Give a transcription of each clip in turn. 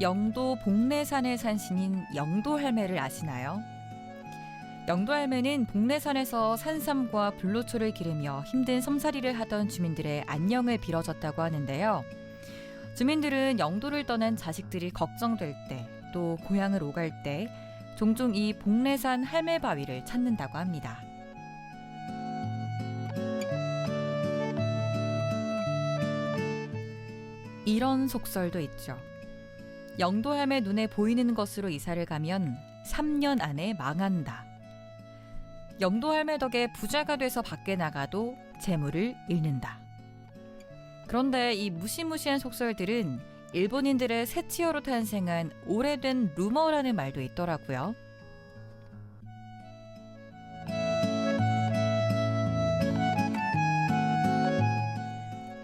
영도 복례산의 산신인 영도할매를 아시나요? 영도할매는 복례산에서 산삼과 불로초를 기르며 힘든 섬살이를 하던 주민들의 안녕을 빌어줬다고 하는데요. 주민들은 영도를 떠난 자식들이 걱정될 때, 또 고향을 오갈 때 종종 이 복례산 할매 바위를 찾는다고 합니다. 이런 속설도 있죠. 영도할매 눈에 보이는 것으로 이사를 가면 3년 안에 망한다. 영도할매 덕에 부자가 돼서 밖에 나가도 재물을 잃는다. 그런데 이 무시무시한 속설들은 일본인들의 새치어로 탄생한 오래된 루머라는 말도 있더라고요.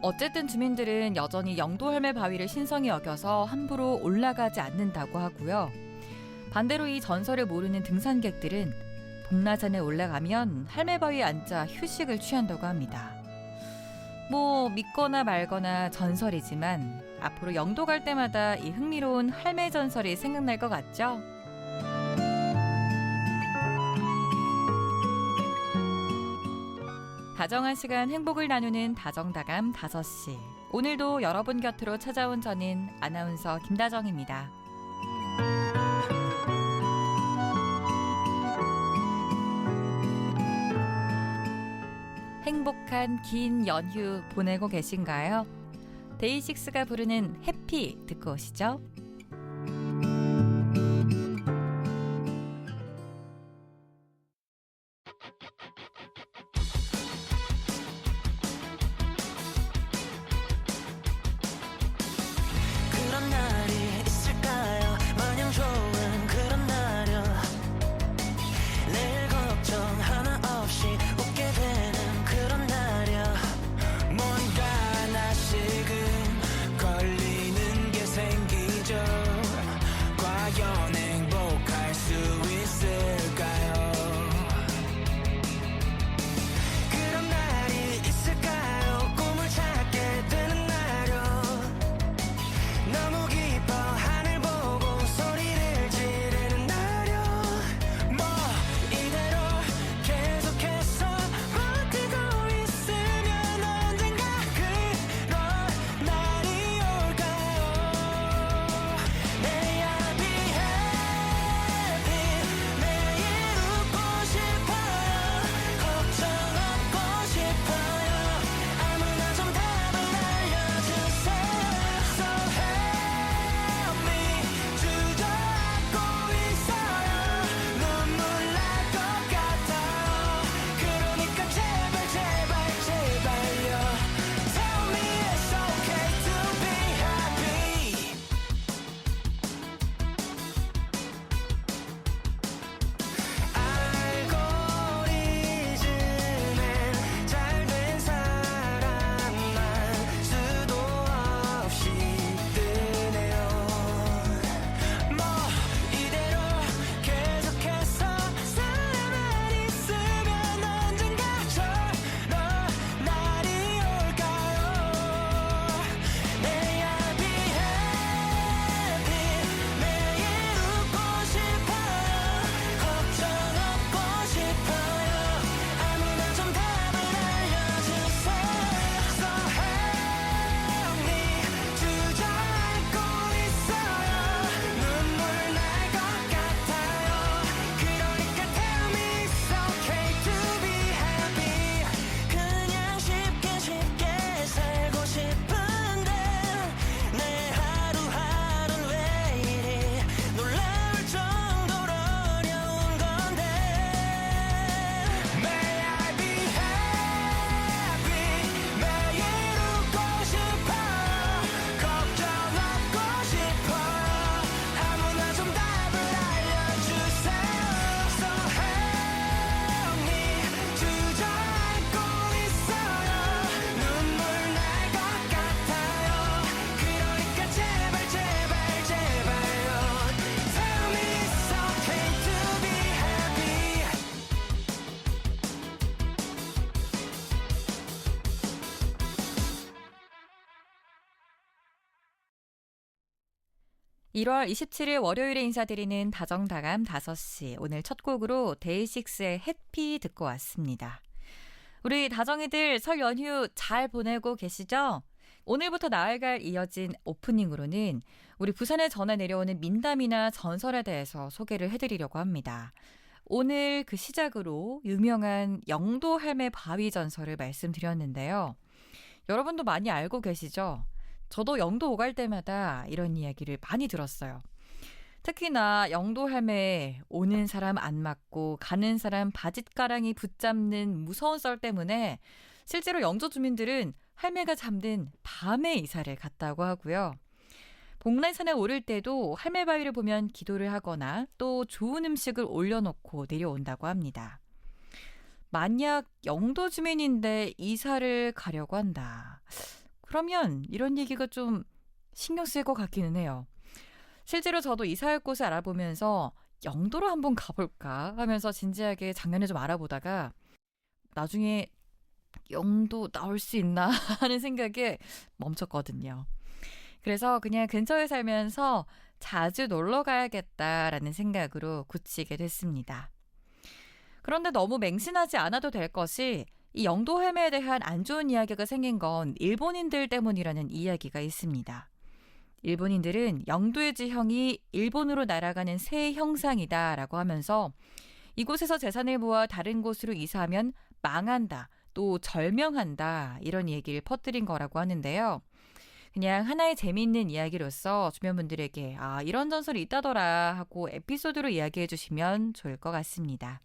어쨌든 주민들은 여전히 영도할매 바위를 신성히 여겨서 함부로 올라가지 않는다고 하고요. 반대로 이 전설을 모르는 등산객들은 복라산에 올라가면 할매 바위에 앉아 휴식을 취한다고 합니다. 뭐 믿거나 말거나 전설이지만 앞으로 영도 갈 때마다 이 흥미로운 할매 전설이 생각날 것 같죠? 다정한 시간 행복을 나누는 다정다감 5시. 오늘도 여러분 곁으로 찾아온 저는 아나운서 김다정입니다. 행복한 긴 연휴 보내고 계신가요? 데이식스가 부르는 해피 듣고 오시죠. 그런 날이 있을까요? 마냥 좋은 그런 날이요. 내일 걱정 하나 없이 웃게 되는 그런 날이요. 뭔가 하나씩은 걸리는 게 생기죠. 1월 27일 월요일에 인사드리는 다정다감 5시. 오늘 첫 곡으로 데이식스의 해피 듣고 왔습니다. 우리 다정이들 설 연휴 잘 보내고 계시죠? 오늘부터 나흘간 이어진 오프닝으로는 우리 부산에 전해 내려오는 민담이나 전설에 대해서 소개를 해드리려고 합니다. 오늘 그 시작으로 유명한 영도 할매 바위 전설을 말씀드렸는데요. 여러분도 많이 알고 계시죠? 저도 영도 오갈 때마다 이런 이야기를 많이 들었어요. 특히나 영도 할매 오는 사람 안 맞고 가는 사람 바짓가랑이 붙잡는 무서운 썰 때문에 실제로 영도 주민들은 할매가 잠든 밤에 이사를 갔다고 하고요. 복날산에 오를 때도 할매 바위를 보면 기도를 하거나 또 좋은 음식을 올려놓고 내려온다고 합니다. 만약 영도 주민인데 이사를 가려고 한다. 그러면 이런 얘기가 좀 신경 쓸 것 같기는 해요. 실제로 저도 이사할 곳을 알아보면서 영도로 한번 가볼까 하면서 진지하게 작년에 좀 알아보다가 나중에 영도 나올 수 있나 하는 생각에 멈췄거든요. 그래서 그냥 근처에 살면서 자주 놀러 가야겠다라는 생각으로 굳히게 됐습니다. 그런데 너무 맹신하지 않아도 될 것이 이 영도 할매에 대한 안 좋은 이야기가 생긴 건 일본인들 때문이라는 이야기가 있습니다. 일본인들은 영도의 지형이 일본으로 날아가는 새의 형상이다라고 하면서 이곳에서 재산을 모아 다른 곳으로 이사하면 망한다, 또 절명한다 이런 얘기를 퍼뜨린 거라고 하는데요. 그냥 하나의 재미있는 이야기로서 주변 분들에게 이런 전설이 있다더라 하고 에피소드로 이야기해 주시면 좋을 것 같습니다.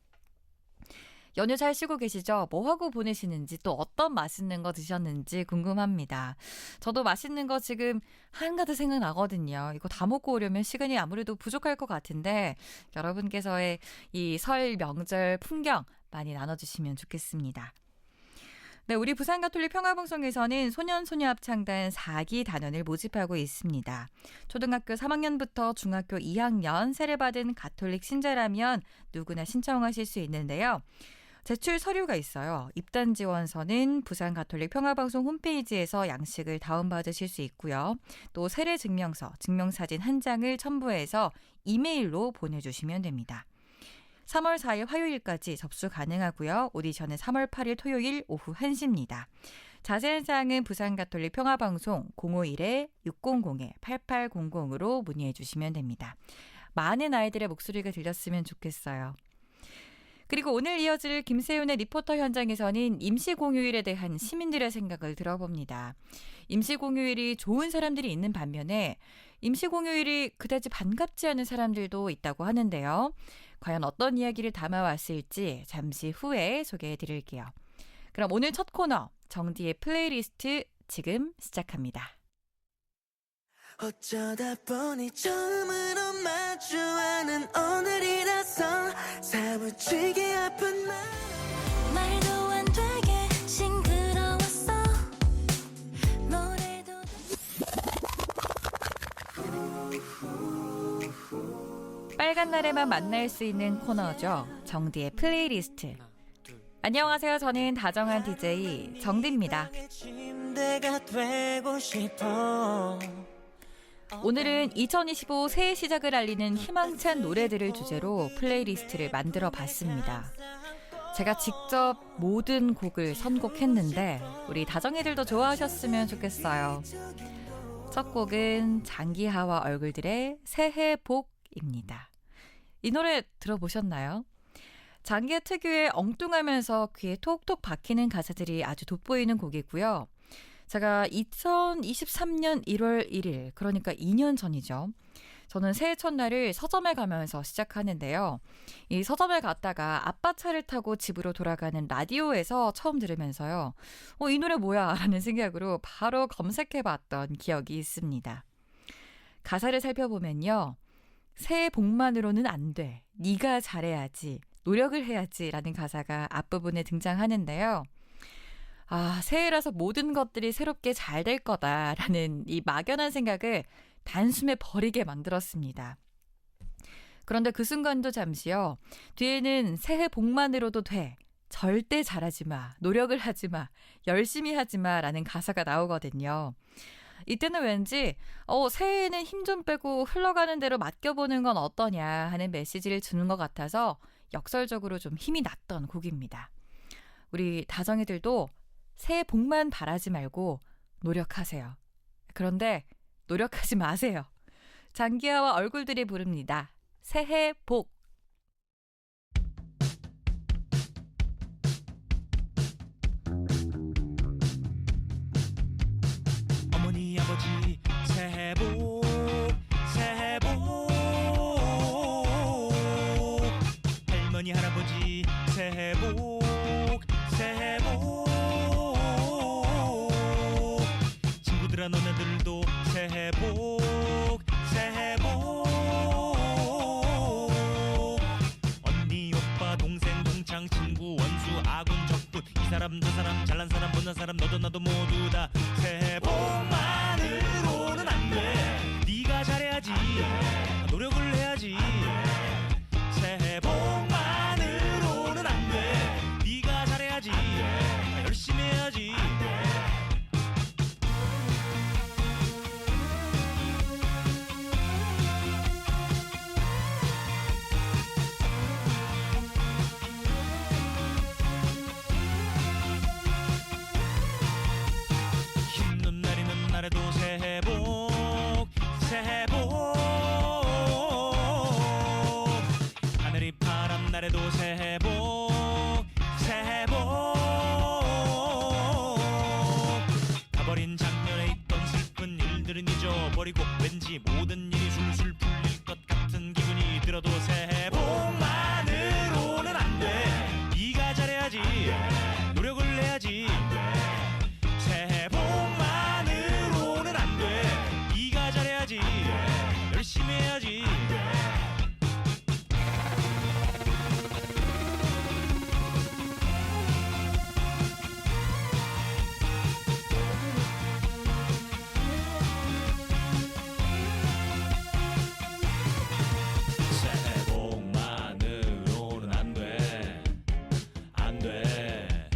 연휴 잘 쉬고 계시죠? 뭐 하고 보내시는지 또 어떤 맛있는 거 드셨는지 궁금합니다. 저도 맛있는 거 지금 한가득 생각나거든요. 이거 다 먹고 오려면 시간이 아무래도 부족할 것 같은데 여러분께서의 이 설 명절 풍경 많이 나눠주시면 좋겠습니다. 네, 우리 부산가톨릭 평화방송에서는 소년소녀 합창단 4기 단원을 모집하고 있습니다. 초등학교 3학년부터 중학교 2학년 세례받은 가톨릭 신자라면 누구나 신청하실 수 있는데요. 제출 서류가 있어요. 입단 지원서는 부산가톨릭 평화방송 홈페이지에서 양식을 다운받으실 수 있고요. 또 세례 증명서, 증명사진 한 장을 첨부해서 이메일로 보내주시면 됩니다. 3월 4일 화요일까지 접수 가능하고요. 오디션은 3월 8일 토요일 오후 1시입니다. 자세한 사항은 부산가톨릭 평화방송 051-600-8800으로 문의해 주시면 됩니다. 많은 아이들의 목소리가 들렸으면 좋겠어요. 그리고 오늘 이어질 김세윤의 리포터 현장에서는 임시공휴일에 대한 시민들의 생각을 들어봅니다. 임시공휴일이 좋은 사람들이 있는 반면에 임시공휴일이 그다지 반갑지 않은 사람들도 있다고 하는데요. 과연 어떤 이야기를 담아왔을지 잠시 후에 소개해 드릴게요. 그럼 오늘 첫 코너 정디의 플레이리스트 지금 시작합니다. 어쩌다 보니 처음으로 마주하는 오늘이라서 사무치게 아픈 말도 안 되게 싱그러웠어 노래도 빨간 날에만 만날 수 있는 코너죠. 정디의 플레이리스트. 안녕하세요. 저는 다정한 DJ 정디입니다. 침대가 되고 싶어 오늘은 2025 새해 시작을 알리는 희망찬 노래들을 주제로 플레이리스트를 만들어 봤습니다. 제가 직접 모든 곡을 선곡했는데 우리 다정이들도 좋아하셨으면 좋겠어요. 첫 곡은 장기하와 얼굴들의 새해 복입니다. 이 노래 들어보셨나요? 장기하 특유의 엉뚱하면서 귀에 톡톡 박히는 가사들이 아주 돋보이는 곡이고요. 제가 2023년 1월 1일, 그러니까 2년 전이죠. 저는 새해 첫날을 서점에 가면서 시작하는데요. 이 서점에 갔다가 아빠 차를 타고 집으로 돌아가는 라디오에서 처음 들으면서요. 이 노래 뭐야? 라는 생각으로 바로 검색해봤던 기억이 있습니다. 가사를 살펴보면요. 새해 복만으로는 안 돼. 네가 잘해야지. 노력을 해야지. 라는 가사가 앞부분에 등장하는데요. 새해라서 모든 것들이 새롭게 잘 될 거다라는 이 막연한 생각을 단숨에 버리게 만들었습니다. 그런데 그 순간도 잠시요. 뒤에는 새해 복만으로도 돼. 절대 잘하지 마. 노력을 하지 마. 열심히 하지 마. 라는 가사가 나오거든요. 이때는 왠지 새해에는 힘 좀 빼고 흘러가는 대로 맡겨보는 건 어떠냐 하는 메시지를 주는 것 같아서 역설적으로 좀 힘이 났던 곡입니다. 우리 다정이들도 새해 복만 바라지 말고 노력하세요. 그런데 노력하지 마세요. 장기하와 얼굴들이 부릅니다. 새해 복. 어머니 아버지 새해 복 새해 복 할머니 할아버지 새해 복 새해 복 친구들아 너네들도 새해 복 새해 복 언니 오빠 동생 동창 친구 원수 아군 적군 이 사람 저 사람 잘난 사람 못난 사람 너도 나도 모두 다 새해 복만으로는 안돼 네가 잘해야지 노력을 해야지 새해 복만으로는 안돼 네가 잘해야지 열심히 해야지 힘든 날 있는 날에도 새해 복 새해 복 하늘이 파란 날에도 새해 복 새해 복 가버린 작년에 있던 슬픈 일들은 잊어버리고 왠지 모든 일이 술술 풀릴 것 같은 기분이 들어도 새해 복만으로는 안돼 네가 잘해야지 노력을 해야지 새해 복만으로는 안돼 네가 잘해야지 열심히 해야지 새해 복만으로는 안돼 안돼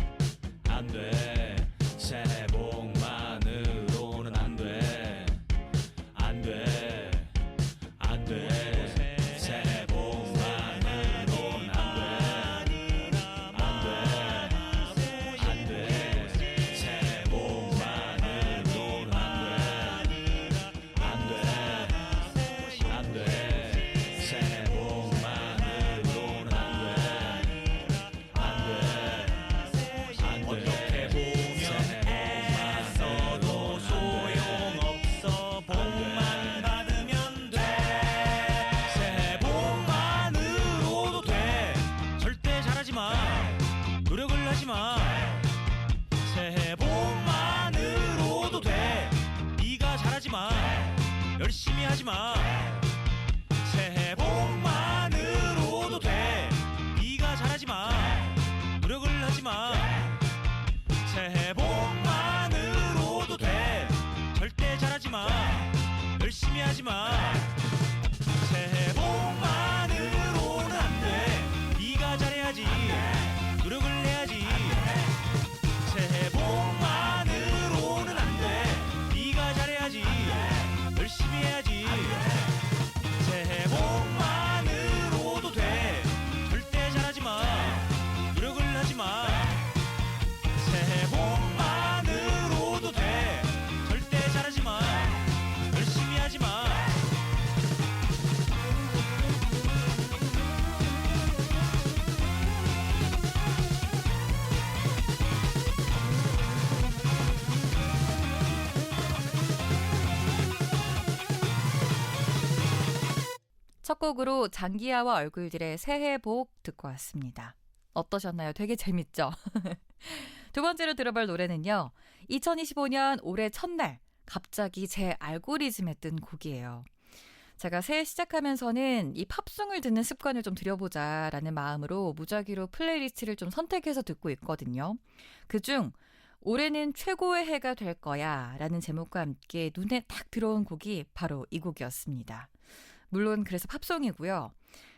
안돼 새해 복만으로는 안돼 안돼 안돼 새해 복만으로는 안돼 안돼 안돼 새해 복만으로는 안돼 안돼 안돼 새해 복만으로는 안돼 어떻게 보면 애써도 소용없어 복만 받으면 돼 새해 복만으로도 돼 절대 잘하지 마 노력을 하지 마 새해 복만으로도 돼 네가 잘하지 마 열심히 하지 마 새해 복만으로도 돼 네가 잘하지 마 노력을 하지 마 새해 복만으로도 돼 절대 잘하지 마 열심히 하지 마 새해 복만으로는 안돼 네가 잘해야지 노력을 해야지 새해 복만으로는 안돼 네가 잘해야지 열심히 해야지 새해 복만으로도 돼 절대 잘하지 마 노력을 하지 마 새해 복만으로도 돼 절대 잘하지 마 열심히 하지 마 첫 곡으로 장기하와 얼굴들의 새해 복 듣고 왔습니다. 어떠셨나요? 되게 재밌죠? 두 번째로 들어볼 노래는요. 2025년 올해 첫날 갑자기 제 알고리즘에 뜬 곡이에요. 제가 새해 시작하면서는 이 팝송을 듣는 습관을 좀 들여보자라는 마음으로 무작위로 플레이리스트를 좀 선택해서 듣고 있거든요. 그중 올해는 최고의 해가 될 거야 라는 제목과 함께 눈에 딱 들어온 곡이 바로 이 곡이었습니다. 물론 그래서 팝송이고요.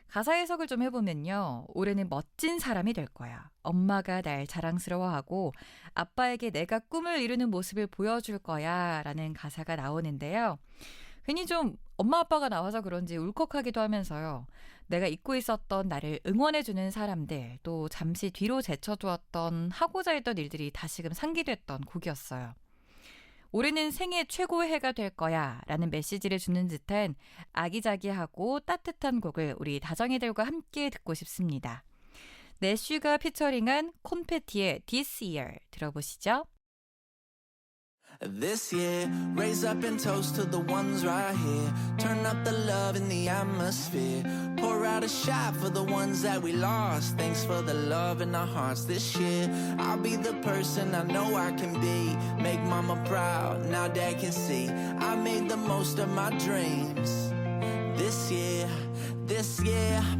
가사 해석을 좀 해보면요. 올해는 멋진 사람이 될 거야. 엄마가 날 자랑스러워하고 아빠에게 내가 꿈을 이루는 모습을 보여줄 거야 라는 가사가 나오는데요. 괜히 좀 엄마 아빠가 나와서 그런지 울컥하기도 하면서요. 내가 잊고 있었던 나를 응원해주는 사람들, 또 잠시 뒤로 제쳐두었던 하고자 했던 일들이 다시금 상기됐던 곡이었어요. 올해는 생애 최고의 해가 될 거야 라는 메시지를 주는 듯한 아기자기하고 따뜻한 곡을 우리 다정이들과 함께 듣고 싶습니다. 내쉬가 피처링한 콘페티의 This Year 들어보시죠. This year, raise up and toast to the ones right here. Turn up the love in the atmosphere. Pour out a shot for the ones that we lost. Thanks for the love in our hearts this year. I'll be the person I know I can be. Make mama proud, now dad can see. I made the most of my dreams. This year,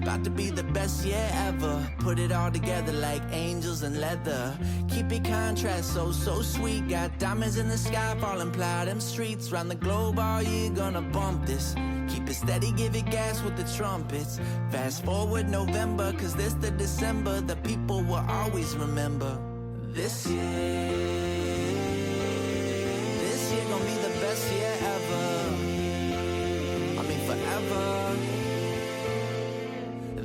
about to be the best year ever. Put it all together like angels and leather. Keep it contrast so sweet. Got diamonds in the sky falling plow them streets. Round the globe all year gonna bump this. Keep it steady, give it gas with the trumpets. Fast forward November, cause this the December the people will always remember. This year gonna be the best year ever. I mean forever.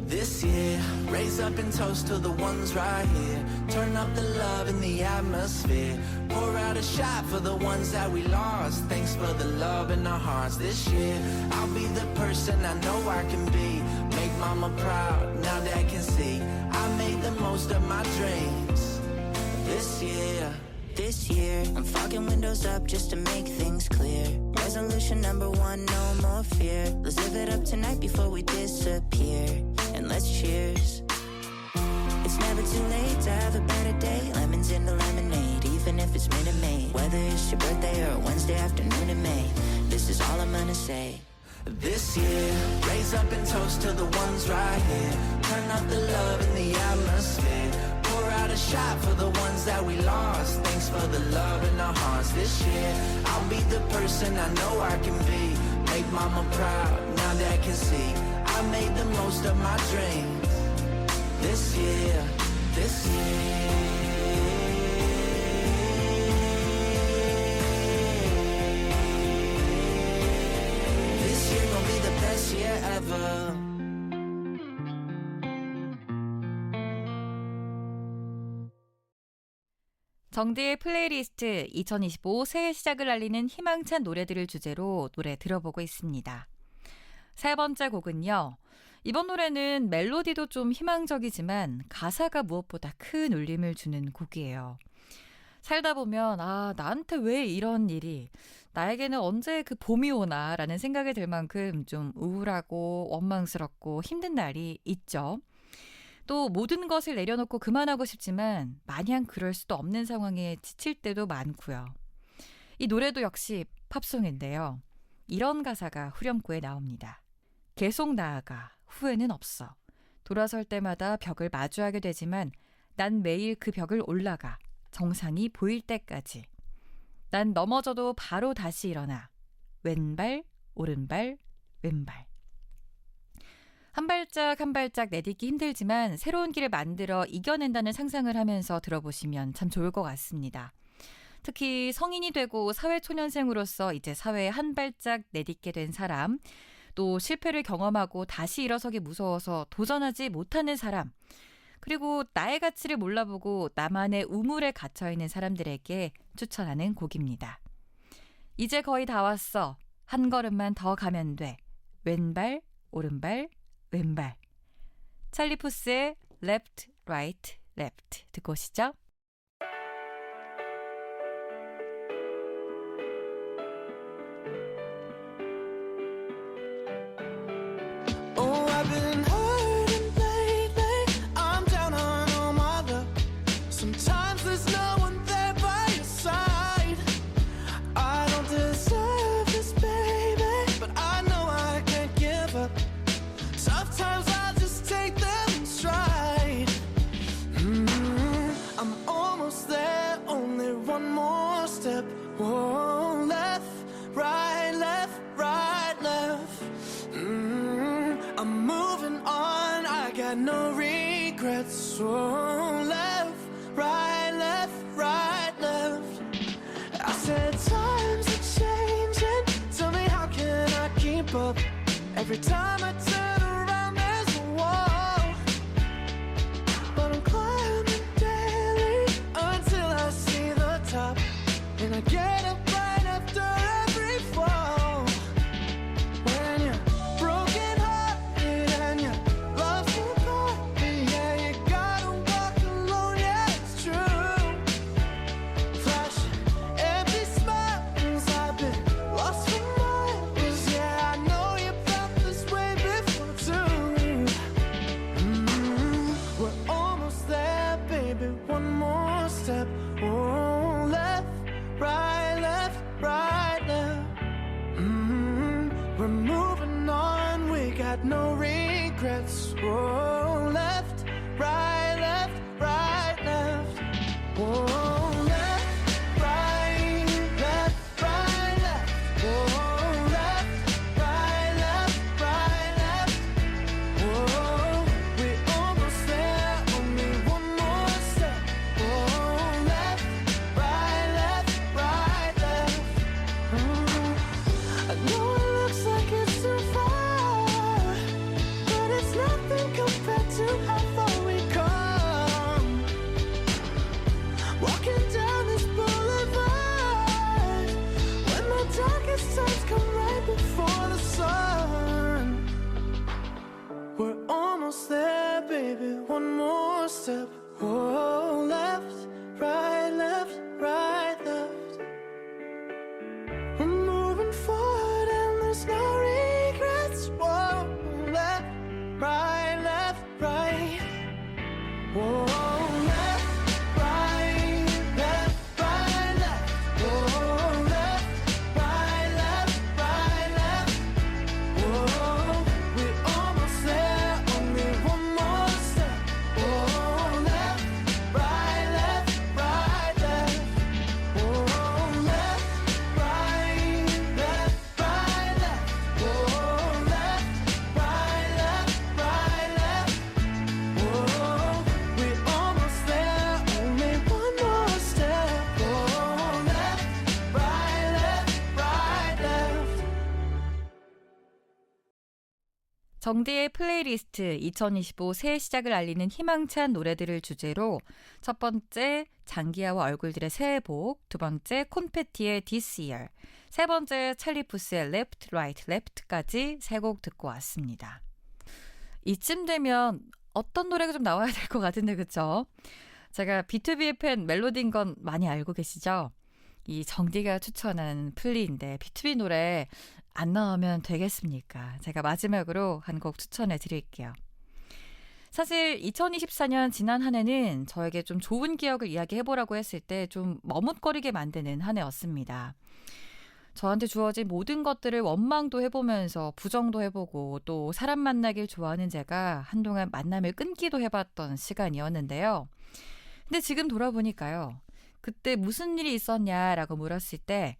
This year, raise up and toast to the ones right here. Turn up the love in the atmosphere. Pour out a shot for the ones that we lost. Thanks for the love in our hearts this year. I'll be the person I know I can be. Make mama proud, now dad can see. I made the most of my dreams. This year, I'm fogging windows up just to make things clear. Resolution number one, no more fear. Let's live it up tonight before we disappear. And let's cheers. It's never too late to have a better day. Lemons in the lemonade, even if it's Minute Maid. Whether it's your birthday or a Wednesday afternoon in May, this is all I'm gonna say. This year, raise up and toast to the ones right here. Turn up the love in the atmosphere. Pour out a shot for the ones that we lost. Thanks for the love in our hearts this year. I'll be the person I know I can be. Make mama proud, now dad can see. I made the most of my dreams. This year. This year gonna be the best year ever. 정디의 플레이리스트 2025 새해 시작을 알리는 희망찬 노래들을 주제로 노래 들어보고 있습니다. 세 번째 곡은요. 이번 노래는 멜로디도 좀 희망적이지만 가사가 무엇보다 큰 울림을 주는 곡이에요. 살다 보면 나한테 왜 이런 일이, 나에게는 언제 그 봄이 오나 라는 생각이 들 만큼 좀 우울하고 원망스럽고 힘든 날이 있죠. 또 모든 것을 내려놓고 그만하고 싶지만 마냥 그럴 수도 없는 상황에 지칠 때도 많고요. 이 노래도 역시 팝송인데요. 이런 가사가 후렴구에 나옵니다. 계속 나아가 후회는 없어. 돌아설 때마다 벽을 마주하게 되지만 난 매일 그 벽을 올라가 정상이 보일 때까지. 난 넘어져도 바로 다시 일어나. 왼발, 오른발, 왼발. 한 발짝 한 발짝 내딛기 힘들지만 새로운 길을 만들어 이겨낸다는 상상을 하면서 들어보시면 참 좋을 것 같습니다. 특히 성인이 되고 사회초년생으로서 이제 사회에 한 발짝 내딛게 된 사람, 또 실패를 경험하고 다시 일어서기 무서워서 도전하지 못하는 사람, 그리고 나의 가치를 몰라보고 나만의 우물에 갇혀있는 사람들에게 추천하는 곡입니다. 이제 거의 다 왔어. 한 걸음만 더 가면 돼. 왼발, 오른발, 왼발. 찰리 푸스의 Left, Right, Left 듣고 오시죠. Oh, I've been hurting lately. I'm down on all my luck. Sometimes there's no one there by your side. I don't deserve this, baby, but I know I can't give up. Tough times I just take them in stride. I'm almost there, only one more step. Whoa, left, right, left, right, left. I'm moving got no regrets. Oh, left, right, left. I said times are changing. Tell me how can I keep up? Every time I turn around there's a wall. But I'm climbing daily until I see the top. And I get up right after every fall. When you're broken hearted and your love's so cold, yeah, you gotta walk alone, yeah, it's true. Flashing empty smiles, I've been lost for miles. Yeah, I know you felt this way before too. We're almost there, baby. One more step. Oh, left, right, left. We're moving on. We got no regrets. Oh, left, right, left. Oh, left, right, left. Oh, left, right, left. Oh, we almost there. Only one more step. Oh, left, right, left. I know it looks like it's too far, but it's nothing compared to how far we come. Walking down this boulevard, when my darkest times come right before the sun. We're almost there, baby. One more step. Oh, left, right, left. We're moving forward and there's no regrets. Whoa, left, right. Whoa, left, right, left. Oh, left, right, left. Whoa, we're almost there. Only one more step. Oh, left, right, left. Oh, left, right, left. Oh, left, right, left. Whoa, we're almost there. Only one more step. Oh, left, right, left. 정디의 플레이리스트 2025 새해 시작을 알리는 희망찬 노래들을 주제로 첫 번째 장기하와 얼굴들의 새해 복, 두 번째 콘페티의 This Year, 세 번째 찰리푸스의 Left, Right, Left까지 세 곡 듣고 왔습니다. 이쯤 되면 어떤 노래가 좀 나와야 될 것 같은데 그쵸? 제가 B2B의 팬 멜로디인 건 많이 알고 계시죠? 이 정디가 추천한 플리인데 B2B 노래 안 나오면 되겠습니까? 제가 마지막으로 한 곡 추천해 드릴게요. 사실 2024년 지난 한 해는 저에게 좀 좋은 기억을 이야기해보라고 했을 때 좀 머뭇거리게 만드는 한 해였습니다. 저한테 주어진 모든 것들을 원망도 해보면서 부정도 해보고 또 사람 만나길 좋아하는 제가 한동안 만남을 끊기도 해봤던 시간이었는데요. 근데 지금 돌아보니까요. 그때 무슨 일이 있었냐라고 물었을 때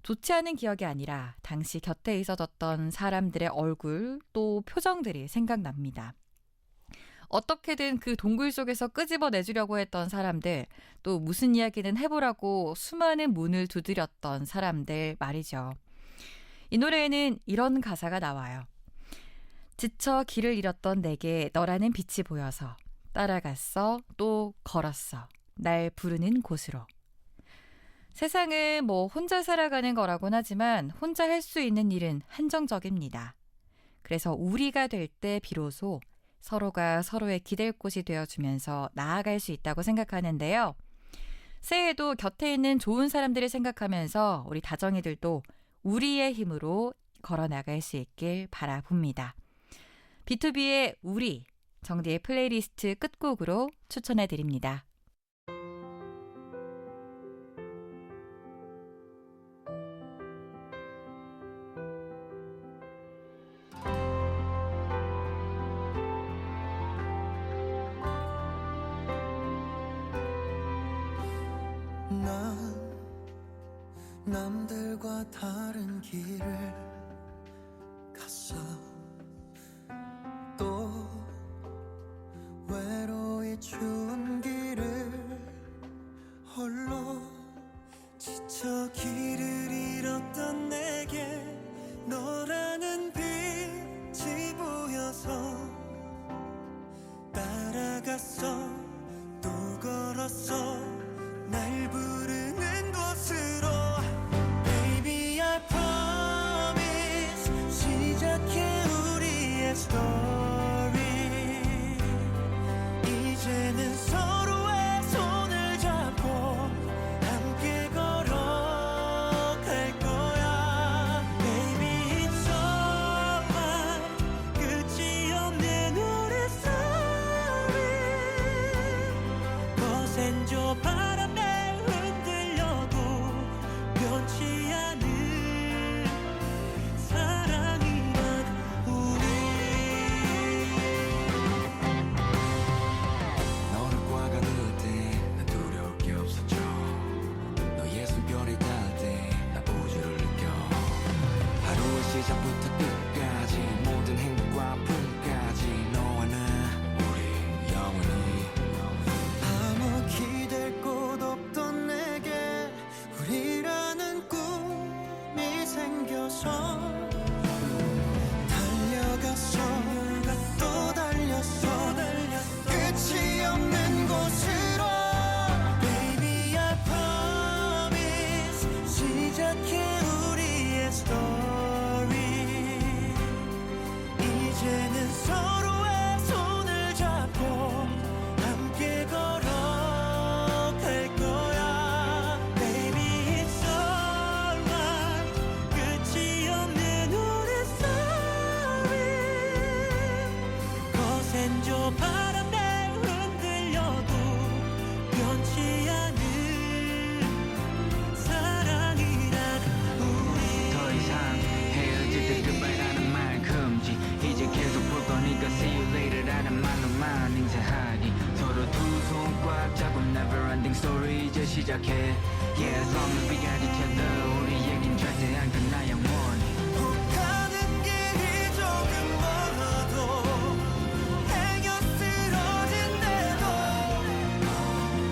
좋지 않은 기억이 아니라 당시 곁에 있어졌던 사람들의 얼굴 또 표정들이 생각납니다. 어떻게든 그 동굴 속에서 끄집어내주려고 했던 사람들, 또 무슨 이야기는 해보라고 수많은 문을 두드렸던 사람들 말이죠. 이 노래에는 이런 가사가 나와요. 지쳐 길을 잃었던 내게 너라는 빛이 보여서 따라갔어 또 걸었어 날 부르는 곳으로. 세상은 뭐 혼자 살아가는 거라곤 하지만 혼자 할 수 있는 일은 한정적입니다. 그래서 우리가 될 때 비로소 서로가 서로의 기댈 곳이 되어주면서 나아갈 수 있다고 생각하는데요. 새해에도 곁에 있는 좋은 사람들을 생각하면서 우리 다정이들도 우리의 힘으로 걸어나갈 수 있길 바라봅니다. B2B의 우리, 정디의 플레이리스트 끝곡으로 추천해드립니다. 난 남들과 다른 길을 갔어. 또 시작해 Yeah as long as we got each other 우리 얘긴 절대 안 끝나 영원히 가는 길이 조금 멀어도 행여 쓰러진대도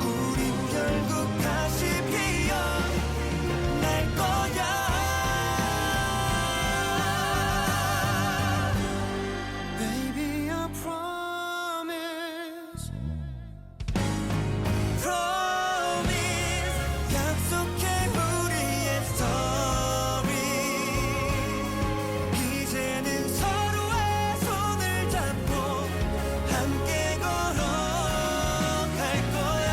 우린 결국 다시 피어날 거야 Baby I promise Promise 약속해 우리의 story 이제는 서로의 손을 잡고 함께 걸어갈 거야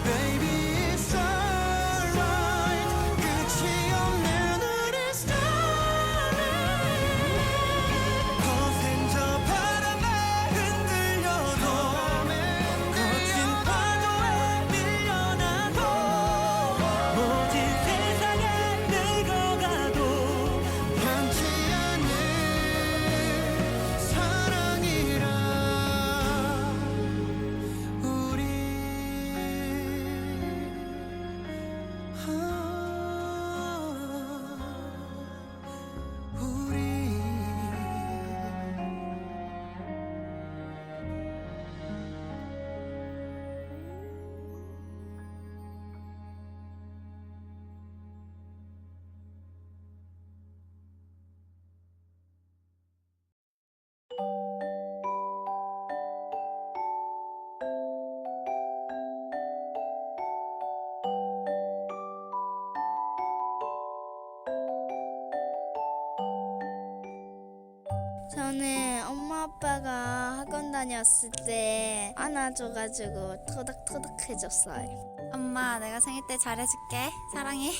Baby it's alright 끝이 없는 우리 story 거센 저 바람에 흔들려도 거친 파도에 밀려나도 모진 세상에 늙어가도 변치 않는 사랑이라 우리 저는 엄마 아빠가 학원 다녔을 때 안아줘가지고 토닥토닥 해줬어요. 엄마 내가 생일 때 잘해줄게. 사랑해.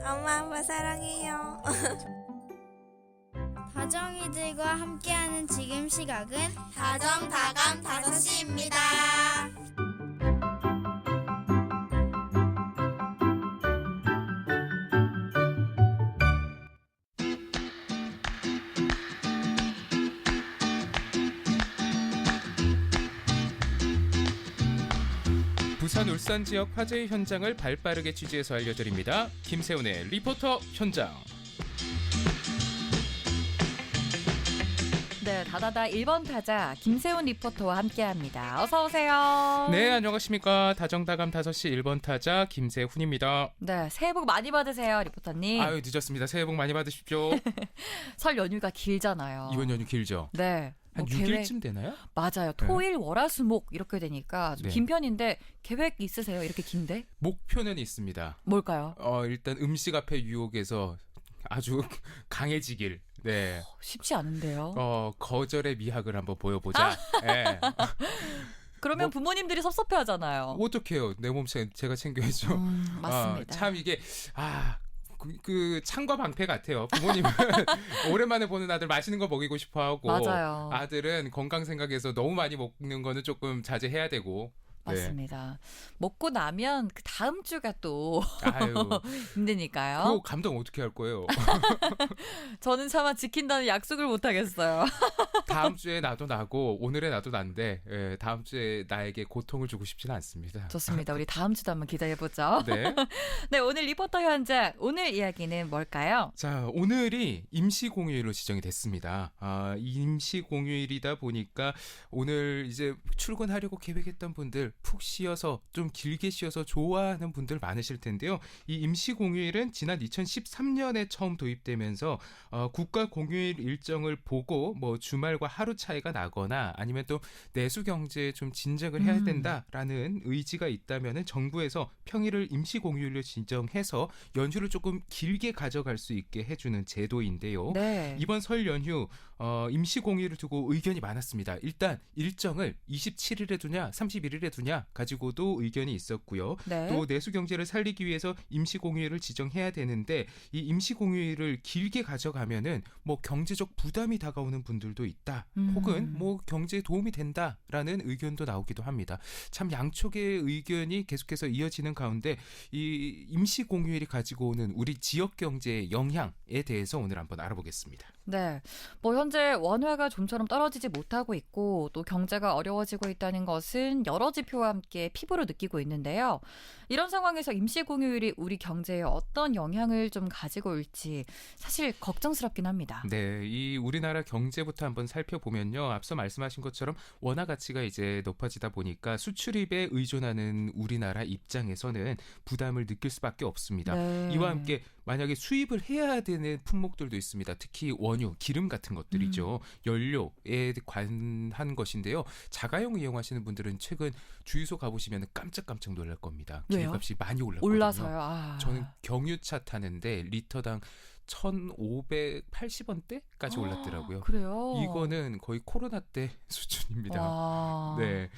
엄마 아빠 사랑해요. 다정이들과 함께하는 지금 시각은 다정다감 5시입니다. 부산 울산 지역 화재의 현장을 발빠르게 취재해서 알려드립니다. 김세훈의 리포터 현장. 네, 다다다 1번 타자 김세훈 리포터와 함께합니다. 어서 오세요. 네, 안녕하십니까. 다정다감 5시 1번 타자 김세훈입니다. 네, 새해 복 많이 받으세요, 리포터님. 아유, 늦었습니다. 새해 복 많이 받으십시오. 설 연휴가 길잖아요. 이번 연휴 길죠? 네. 한 뭐 6일쯤 되나요? 맞아요. 토일, 월화수목 이렇게 되니까 좀 네. 긴 편인데 계획 있으세요? 이렇게 긴데? 목표는 있습니다. 뭘까요? 일단 음식 앞에 유혹에서 아주 강해지길. 네. 쉽지 않은데요. 거절의 미학을 한번 보여보자. 네. 그러면 뭐- 부모님들이 섭섭해하잖아요. 어떡해요. 내 몸 제가 챙겨야죠. 맞습니다. 참 이게 그 창과 방패 같아요. 부모님은 오랜만에 보는 아들 맛있는 거 먹이고 싶어 하고 맞아요. 아들은 건강 생각해서 너무 많이 먹는 거는 조금 자제해야 되고. 네. 맞습니다. 먹고 나면 그 다음 주가 또 아유. 힘드니까요. 그거 감당 어떻게 할 거예요? 저는 차마 지킨다는 약속을 못 하겠어요. 다음 주에 나도 나고 오늘의 나도 난데 다음 주에 나에게 고통을 주고 싶지는 않습니다. 좋습니다. 우리 다음 주도 한번 기다려보죠. 네. 네, 오늘 리포터 현장 오늘 이야기는 뭘까요? 자, 오늘이 임시공휴일로 지정이 됐습니다. 임시공휴일이다 보니까 오늘 이제 출근하려고 계획했던 분들 푹 쉬어서 좀 길게 쉬어서 좋아하는 분들 많으실 텐데요. 이 임시공휴일은 지난 2013년에 처음 도입되면서 국가 공휴일 일정을 보고 뭐 주말과 하루 차이가 나거나 아니면 또 내수 경제에 좀 진작을 해야 된다라는 의지가 있다면은 정부에서 평일을 임시공휴일로 지정해서 연휴를 조금 길게 가져갈 수 있게 해주는 제도인데요. 네. 이번 설 연휴 임시공휴일을 두고 의견이 많았습니다. 일단 일정을 27일에 두냐 31일에 두냐 가지고도 의견이 있었고요. 네. 또 내수 경제를 살리기 위해서 임시공휴일을 지정해야 되는데 이 임시공휴일을 길게 가져가면은 뭐 경제적 부담이 다가오는 분들도 있다. 혹은 뭐 경제에 도움이 된다라는 의견도 나오기도 합니다. 참 양쪽의 의견이 계속해서 이어지는 가운데 이 임시공휴일이 가지고 오는 우리 지역 경제의 영향 대해서 오늘 한번 알아보겠습니다. 네. 뭐 현재 원화가 좀처럼 떨어지지 못하고 있고 또 경제가 어려워지고 있다는 것은 여러 지표와 함께 피부로 느끼고 있는데요. 이런 상황에서 임시 공휴일이 우리 경제에 어떤 영향을 좀 가지고 올지 사실 걱정스럽긴 합니다. 네, 이 우리나라 경제부터 한번 살펴보면요. 앞서 말씀하신 것처럼 원화 가치가 이제 높아지다 보니까 수출입에 의존하는 우리나라 입장에서는 부담을 느낄 수밖에 없습니다. 네. 이와 함께 만약에 수입을 해야 되는 품목들도 있습니다. 특히 원유, 기름 같은 것들이죠. 연료에 관한 것인데요. 자가용 이용하시는 분들은 최근 주유소 가보시면 깜짝깜짝 놀랄 겁니다. 왜요? 기름값이 많이 올랐거든요. 올라서요. 아. 저는 경유차 타는데 리터당 1,580원대까지 올랐더라고요. 그래요? 이거는 거의 코로나 때 수준입니다. 와. 네.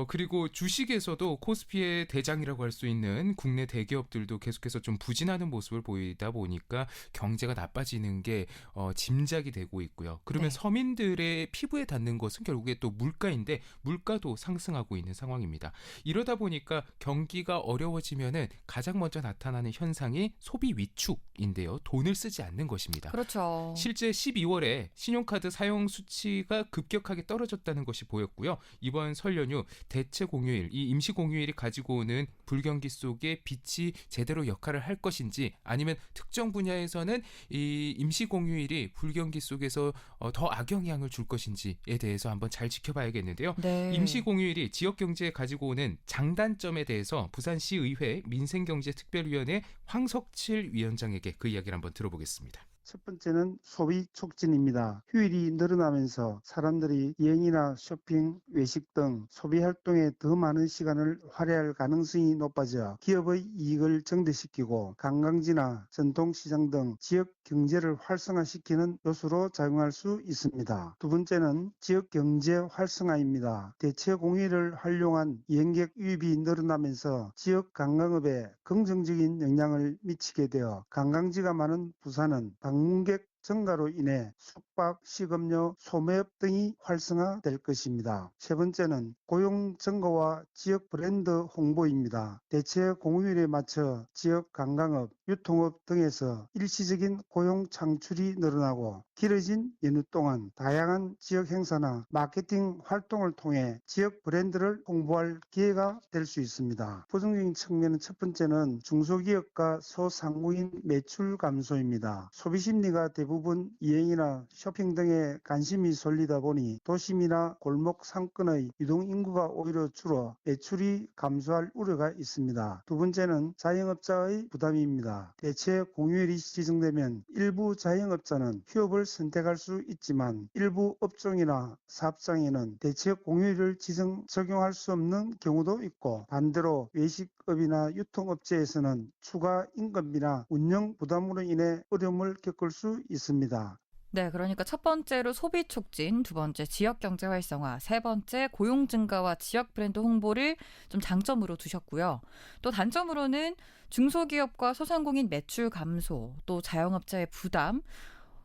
그리고 주식에서도 코스피의 대장이라고 할 수 있는 국내 대기업들도 계속해서 좀 부진하는 모습을 보이다 보니까 경제가 나빠지는 게 짐작이 되고 있고요. 그러면 네. 서민들의 피부에 닿는 것은 결국에 또 물가인데 물가도 상승하고 있는 상황입니다. 이러다 보니까 경기가 어려워지면은 가장 먼저 나타나는 현상이 소비 위축인데요. 돈을 쓰지 않는 것입니다. 그렇죠. 실제 12월에 신용카드 사용 수치가 급격하게 떨어졌다는 것이 보였고요. 이번 설 연휴 대체 공휴일, 이 임시 공휴일이 가지고 오는 불경기 속에 빛이 제대로 역할을 할 것인지 아니면 특정 분야에서는 이 임시 공휴일이 불경기 속에서 더 악영향을 줄 것인지에 대해서 한번 잘 지켜봐야겠는데요. 네. 임시 공휴일이 지역 경제에 가지고 오는 장단점에 대해서 부산시의회 민생경제특별위원회 황석칠 위원장에게 그 이야기를 한번 들어보겠습니다. 첫 번째는 소비 촉진입니다. 휴일이 늘어나면서 사람들이 여행이나 쇼핑, 외식 등 소비 활동에 더 많은 시간을 할애할 가능성이 높아져 기업의 이익을 증대시키고 관광지나 전통시장 등 지역 경제를 활성화시키는 요소로 작용할 수 있습니다. 두 번째는 지역 경제 활성화입니다. 대체 공휴일을 활용한 여행객 유입이 늘어나면서 지역 관광업에 긍정적인 영향을 미치게 되어 관광지가 많은 부산은 방문객 증가로 인해 숙박, 식음료, 소매업 등이 활성화될 것입니다. 세 번째는 고용 증가와 지역 브랜드 홍보입니다. 대체 공휴일에 맞춰 지역 관광업, 유통업 등에서 일시적인 고용 창출이 늘어나고 길어진 연휴 동안 다양한 지역 행사나 마케팅 활동을 통해 지역 브랜드를 홍보할 기회가 될 수 있습니다. 부정적인 측면은 첫 번째는 중소기업과 소상공인 매출 감소입니다. 소비 심리가 대부분 여행이나 쇼핑 등에 관심이 쏠리다 보니 도심이나 골목 상권의 유동 인구가 오히려 줄어 매출이 감소할 우려가 있습니다. 두 번째는 자영업자의 부담입니다. 대체 공휴일이 지정되면 일부 자영업자는 휴업을 선택할 수 있지만 일부 업종이나 사업장에는 대체 공휴일을 적용할 수 없는 경우도 있고 반대로 외식업이나 유통업체에서는 추가 임금이나 운영 부담으로 인해 어려움을 겪을 수 있습니다. 네, 그러니까 첫 번째로 소비 촉진, 두 번째 지역 경제 활성화, 세 번째 고용 증가와 지역 브랜드 홍보를 좀 장점으로 두셨고요. 또 단점으로는 중소기업과 소상공인 매출 감소, 또 자영업자의 부담,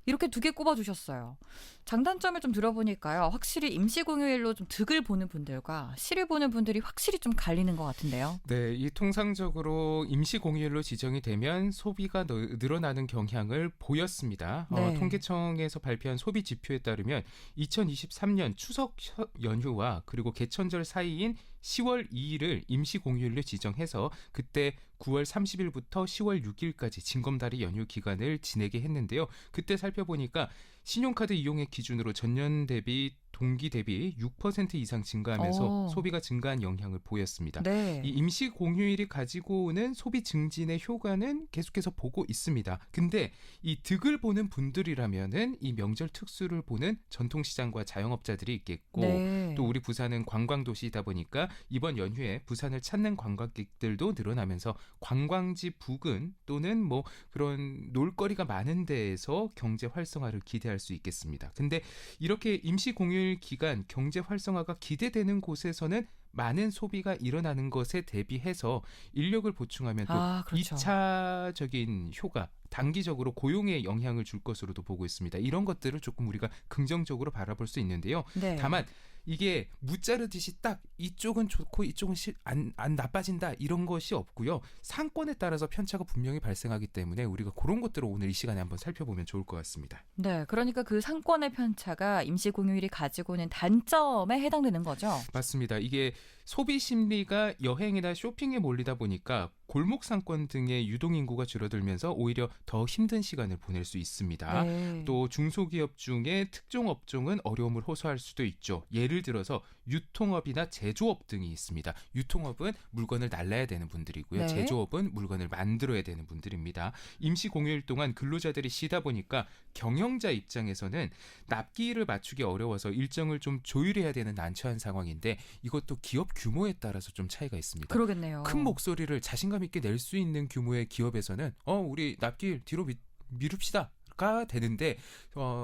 이렇게 두 개 꼽아주셨어요. 장단점을 좀 들어보니까요. 확실히 임시 공휴일로 좀 득을 보는 분들과 실을 보는 분들이 확실히 좀 갈리는 것 같은데요. 네, 이 통상적으로 임시 공휴일로 지정이 되면 소비가 늘어나는 경향을 보였습니다. 네. 통계청에서 발표한 소비 지표에 따르면 2023년 추석 연휴와 그리고 개천절 사이인 10월 2일을 임시 공휴일로 지정해서 그때 9월 30일부터 10월 6일까지 징검다리 연휴 기간을 지내게 했는데요. 그때 살펴보니까 신용카드 이용액 기준으로 전년 대비 동기 대비 6% 이상 증가하면서 소비가 증가한 영향을 보였습니다. 네. 이 임시 공휴일이 가지고 오는 소비 증진의 효과는 계속해서 보고 있습니다. 근데 이 득을 보는 분들이라면은 이 명절 특수를 보는 전통시장과 자영업자들이 있겠고 네. 또 우리 부산은 관광도시이다 보니까 이번 연휴에 부산을 찾는 관광객들도 늘어나면서 관광지 부근 또는 뭐 그런 놀거리가 많은 데에서 경제 활성화를 기대할 수 있겠습니다. 근데 이렇게 임시 공휴일 기간 경제 활성화가 기대되는 곳에서는 많은 소비가 일어나는 것에 대비해서 인력을 보충하면 또 그렇죠. 2차적인 효과, 단기적으로 고용에 영향을 줄 것으로도 보고 있습니다. 이런 것들을 조금 우리가 긍정적으로 바라볼 수 있는데요. 네. 다만 이게 무자르듯이 딱 이쪽은 좋고 이쪽은 안 나빠진다 이런 것이 없고요. 상권에 따라서 편차가 분명히 발생하기 때문에 우리가 그런 것들을 오늘 이 시간에 한번 살펴보면 좋을 것 같습니다. 네, 그러니까 그 상권의 편차가 임시 공휴일이 가지고 있는 단점에 해당되는 거죠. 맞습니다. 이게 소비 심리가 여행이나 쇼핑에 몰리다 보니까 골목 상권 등의 유동 인구가 줄어들면서 오히려 더 힘든 시간을 보낼 수 있습니다. 네. 또 중소기업 중에 특정 업종은 어려움을 호소할 수도 있죠. 예를 들어서 유통업이나 제조업 등이 있습니다. 유통업은 물건을 날라야 되는 분들이고요. 네. 제조업은 물건을 만들어야 되는 분들입니다. 임시 공휴일 동안 근로자들이 쉬다 보니까 경영자 입장에서는 납기일을 맞추기 어려워서 일정을 좀 조율해야 되는 난처한 상황인데 이것도 기업 규모에 따라서 좀 차이가 있습니다. 그러겠네요. 큰 목소리를 자신감 있게 낼 수 있는 규모의 기업에서는 우리 납기일 뒤로 미룹시다. 가 되는데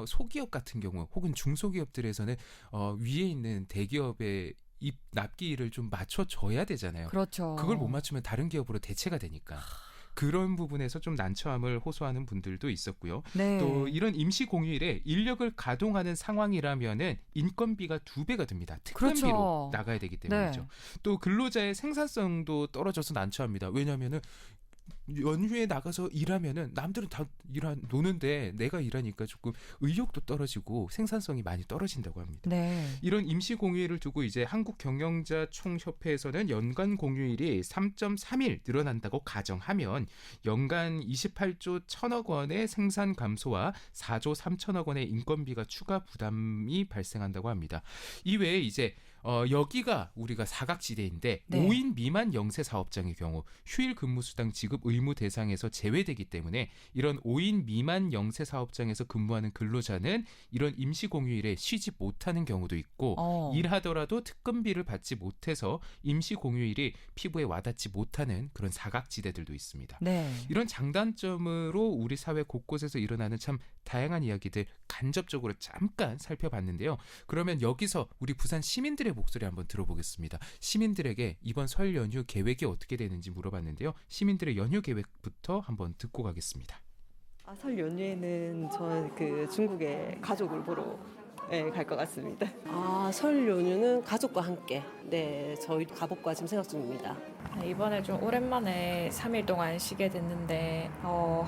소기업 같은 경우 혹은 중소기업들에서는 위에 있는 대기업의 납기일을 좀 맞춰줘야 되잖아요. 그렇죠. 그걸 못 맞추면 다른 기업으로 대체가 되니까 그런 부분에서 좀 난처함을 호소하는 분들도 있었고요. 네. 또 이런 임시 공휴일에 인력을 가동하는 상황이라면은 인건비가 2배가 듭니다. 특근비로 그렇죠. 나가야 되기 때문이죠. 네. 또 근로자의 생산성도 떨어져서 난처합니다. 왜냐하면은 연휴에 나가서 일하면은 남들은 다 노는데 내가 일하니까 조금 의욕도 떨어지고 생산성이 많이 떨어진다고 합니다. 네. 이런 임시 공휴일을 두고 이제 한국경영자총협회에서는 연간 공휴일이 3.3일 늘어난다고 가정하면 연간 28조 1천억 원의 생산 감소와 4조 3천억 원의 인건비가 추가 부담이 발생한다고 합니다. 이외에 이제 여기가 우리가 사각지대인데 네. 5인 미만 영세 사업장의 경우 휴일 근무수당 지급 의무 대상에서 제외되기 때문에 이런 5인 미만 영세 사업장에서 근무하는 근로자는 이런 임시 공휴일에 쉬지 못하는 경우도 있고 일하더라도 특근비를 받지 못해서 임시 공휴일이 피부에 와닿지 못하는 그런 사각지대들도 있습니다. 네. 이런 장단점으로 우리 사회 곳곳에서 일어나는 참 다양한 이야기들 간접적으로 잠깐 살펴봤는데요. 그러면 여기서 우리 부산 시민들의 목소리 한번 들어보겠습니다. 시민들에게 이번 설 연휴 계획이 어떻게 되는지 물어봤는데요. 시민들의 연휴 계획부터 한번 듣고 가겠습니다. 설 연휴에는 저는 그 중국에 가족을 보러 갈 것 같습니다. 설 연휴는 가족과 함께 저희 가볼까 지금 생각 중입니다. 이번에 좀 오랜만에 3일 동안 쉬게 됐는데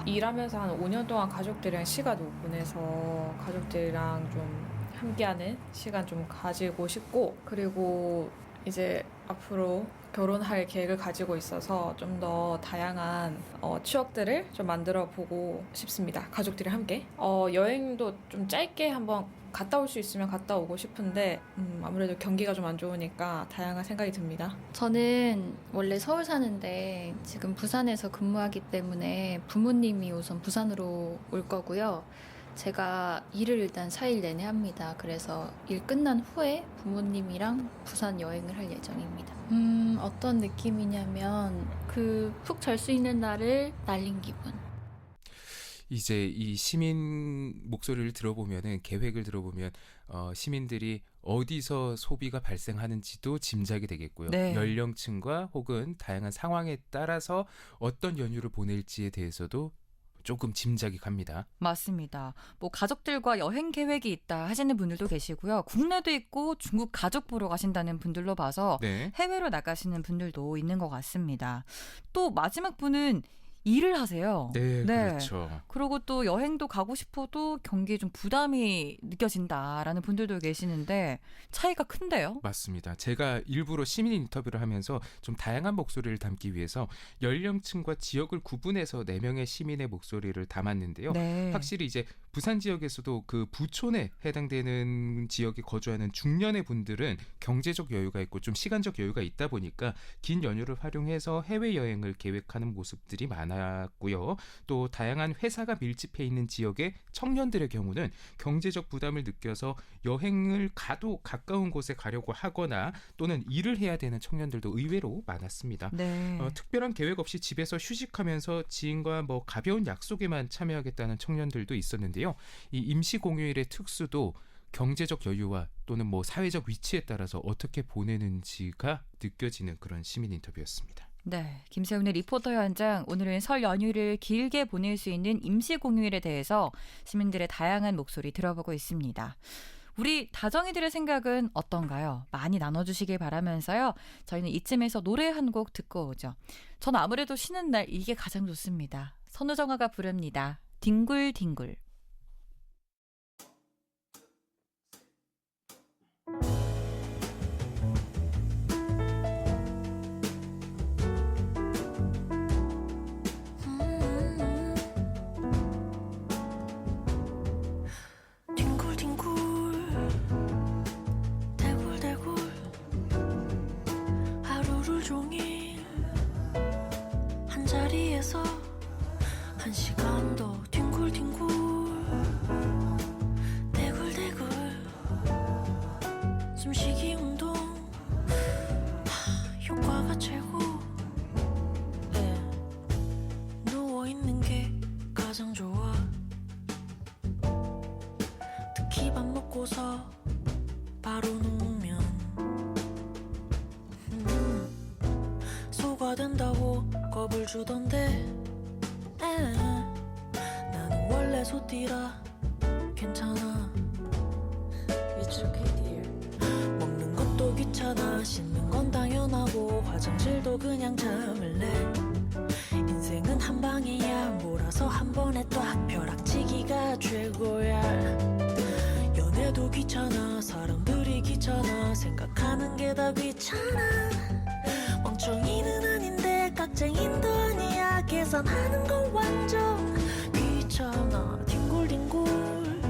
일하면서 한 5년 동안 가족들이랑 시간 못 보내서 가족들이랑 좀 함께하는 시간 좀 가지고 싶고 그리고 이제 앞으로 결혼할 계획을 가지고 있어서 좀 더 다양한 추억들을 좀 만들어 보고 싶습니다. 가족들이 함께 여행도 좀 짧게 한번 갔다 올 수 있으면 갔다 오고 싶은데 아무래도 경기가 좀 안 좋으니까 다양한 생각이 듭니다. 저는 원래 서울 사는데 지금 부산에서 근무하기 때문에 부모님이 우선 부산으로 올 거고요. 제가 일을 일단 4일 내내 합니다. 그래서 일 끝난 후에 부모님이랑 부산 여행을 할 예정입니다. 어떤 느낌이냐면 푹 잘 수 있는 날을 날린 기분. 이제 이 시민 목소리를 들어보면은 계획을 들어보면 시민들이 어디서 소비가 발생하는지도 짐작이 되겠고요. 네. 연령층과 혹은 다양한 상황에 따라서 어떤 연휴를 보낼지에 대해서도 조금 짐작이 갑니다. 맞습니다. 뭐 가족들과 여행 계획이 있다 하시는 분들도 계시고요. 국내도 있고 중국 가족 보러 가신다는 분들로 봐서 네. 해외로 나가시는 분들도 있는 것 같습니다. 또 마지막 분은 일을 하세요. 네, 그렇죠. 그리고 또 여행도 가고 싶어도 경기에 좀 부담이 느껴진다라는 분들도 계시는데 차이가 큰데요? 맞습니다. 제가 일부러 시민 인터뷰를 하면서 좀 다양한 목소리를 담기 위해서 연령층과 지역을 구분해서 4명의 시민의 목소리를 담았는데요. 네. 확실히 이제 부산 지역에서도 그 부촌에 해당되는 지역에 거주하는 중년의 분들은 경제적 여유가 있고 좀 시간적 여유가 있다 보니까 긴 연휴를 활용해서 해외여행을 계획하는 모습들이 많았고요. 또 다양한 회사가 밀집해 있는 지역의 청년들의 경우는 경제적 부담을 느껴서 여행을 가도 가까운 곳에 가려고 하거나 또는 일을 해야 되는 청년들도 의외로 많았습니다. 네. 특별한 계획 없이 집에서 휴식하면서 지인과 뭐 가벼운 약속에만 참여하겠다는 청년들도 있었는데요. 이 임시 공휴일의 특수도 경제적 여유와 또는 뭐 사회적 위치에 따라서 어떻게 보내는지가 느껴지는 그런 시민 인터뷰였습니다. 네, 김세훈의 리포터 현장, 오늘은 설 연휴를 길게 보낼 수 있는 임시공휴일에 대해서 시민들의 다양한 목소리 들어보고 있습니다. 우리 다정이들의 생각은 어떤가요? 많이 나눠주시길 바라면서요. 저희는 이쯤에서 노래 한 곡 듣고 오죠. 전 아무래도 쉬는 날 이게 가장 좋습니다. 선우정아가 부릅니다. 뒹굴뒹굴. 한 시간 더 뒹굴뒹굴 대굴대굴 숨쉬기 운동 효과가 최고 누워있는 게 가장 좋아 특히 밥 먹고서 바로 누우면 소가 된다고 겁을 주던데 나는 원래 소띠라 괜찮아 It's okay dear 먹는 것도 귀찮아 씻는 건 당연하고 화장실도 그냥 참을래 인생은 한 방이야 몰아서 한 번에 딱 벼락치기가 최고야 연애도 귀찮아 사람들이 귀찮아 생각하는 게 다 귀찮아 멍청이는 아닌데 깍쟁이도 아니야 계산하는 건 완전 귀찮아 뒹굴뒹굴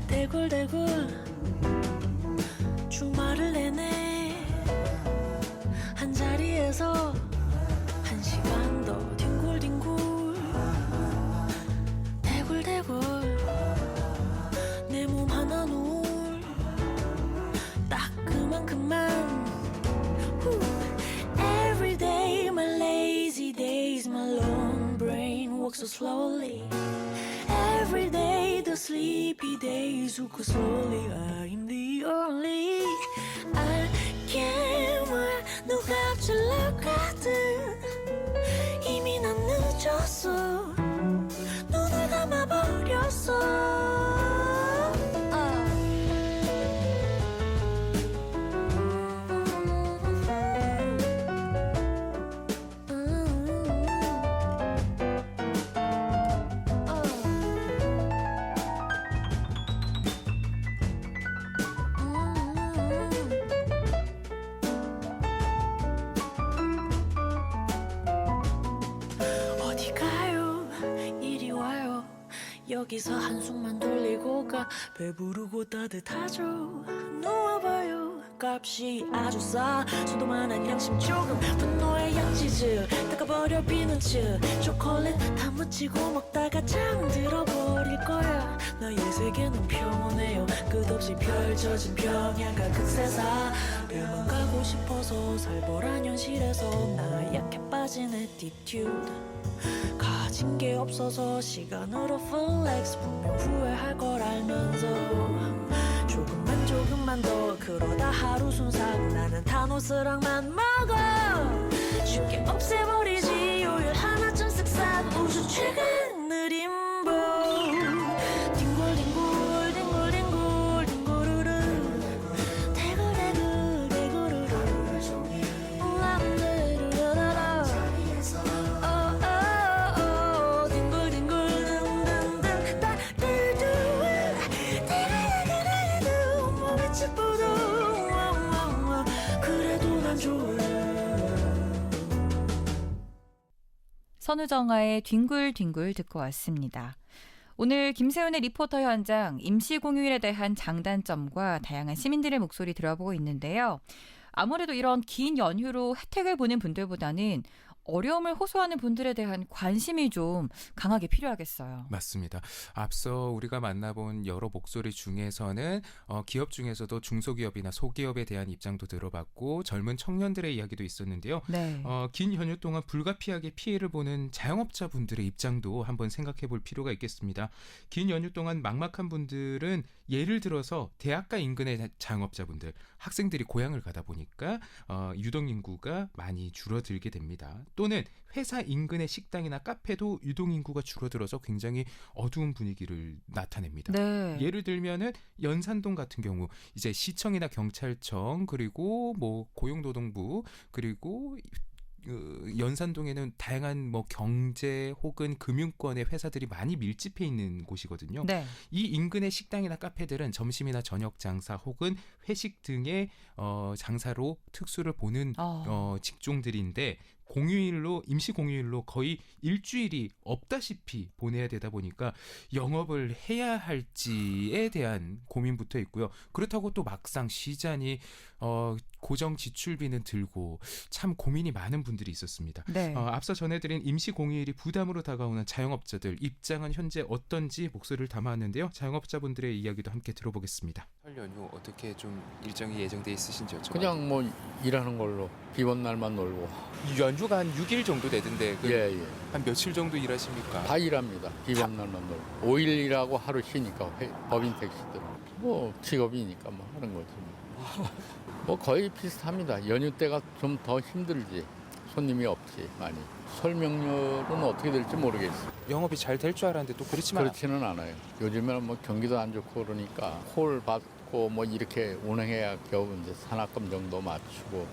대굴대굴 주말을 내내 한자리에서 한 시간 더 뒹굴뒹굴 대굴대굴 내 몸 하나 누울 딱 그만큼만 Every day my lazy days my lone brain walks so slowly Every day the sleepy days walk slowly I'm the only 알게뭘 누가 앞질러가든 이미 난 늦었어 눈을 감아버렸어 여기서 한숨만 돌리고 가 배부르고 따뜻하죠 누워봐요 값이 아주 싸 수도만한 양심 조금 분노의 양치즈 닦아버려 비눈치 초콜릿 다 묻히고 먹다가 잠들어버릴 거야 나의 세계는 평온해요 끝없이 펼쳐진 평야가 큰 세상 별만 가고 싶어서 살벌한 현실에서 나 약해 빠진 attitude 가진 게 없어서 시간으로 flex 분명 후회할 걸 알면서 조금만 더 그러다 하루 순삭 나는 타노스랑만 먹어 쉽게 없애버리지 요일 하나쯤 쓱싹 우주 최강 느림보 뒹굴뒹굴 뒹굴뒹굴 뒹구르르 대굴대굴 대구르르 람데르라라 선우정아의 뒹굴뒹굴 듣고 왔습니다. 오늘 김세훈의 리포터 현장 임시공휴일에 대한 장단점과 다양한 시민들의 목소리 들어보고 있는데요. 아무래도 이런 긴 연휴로 혜택을 보는 분들보다는 어려움을 호소하는 분들에 대한 관심이 좀 강하게 필요하겠어요. 맞습니다. 앞서 우리가 만나본 여러 목소리 중에서는 기업 중에서도 중소기업이나 소기업에 대한 입장도 들어봤고 젊은 청년들의 이야기도 있었는데요. 네. 긴 연휴 동안 불가피하게 피해를 보는 자영업자분들의 입장도 한번 생각해 볼 필요가 있겠습니다. 긴 연휴 동안 막막한 분들은 예를 들어서 대학가 인근의 자영업자분들, 학생들이 고향을 가다 보니까 유동인구가 많이 줄어들게 됩니다. 또는 회사 인근의 식당이나 카페도 유동인구가 줄어들어서 굉장히 어두운 분위기를 나타냅니다. 네. 예를 들면은 연산동 같은 경우 이제 시청이나 경찰청 그리고 뭐 고용노동부 그리고 연산동에는 다양한 뭐 경제 혹은 금융권의 회사들이 많이 밀집해 있는 곳이거든요. 네. 이 인근의 식당이나 카페들은 점심이나 저녁 장사 혹은 회식 등의 장사로 특수를 보는 직종들인데 임시 공휴일로 거의 일주일이 없다시피 보내야 되다 보니까 영업을 해야 할지에 대한 고민부터 있고요. 그렇다고 또 막상 쉬자니 고정 지출비는 들고 참 고민이 많은 분들이 있었습니다. 네. 앞서 전해드린 임시 공휴일이 부담으로 다가오는 자영업자들 입장은 현재 어떤지 목소리를 담아왔는데요. 자영업자분들의 이야기도 함께 들어보겠습니다. 설 연휴 어떻게 좀 일정이 예정돼 있으신지 여쭤봐요. 그냥 뭐 일하는 걸로 비번 날만 놀고. 연휴가 한 6일 정도 되던데 예. 한 며칠 정도 일하십니까? 다 일합니다. 비번 날만 놀고. 5일 일하고 하루 쉬니까 법인 택시들. 뭐 직업이니까 뭐 하는 거지. 뭐 거의 비슷합니다. 연휴 때가 좀 더 힘들지. 손님이 없지 많이. 설 명절은 어떻게 될지 모르겠어요. 영업이 잘 될 줄 알았는데 또 그렇지는 않아요. 요즘에는 뭐 경기도 안 좋고 그러니까 홀 받고 뭐 이렇게 운행해야 겨우 이제 산악금 정도 맞추고.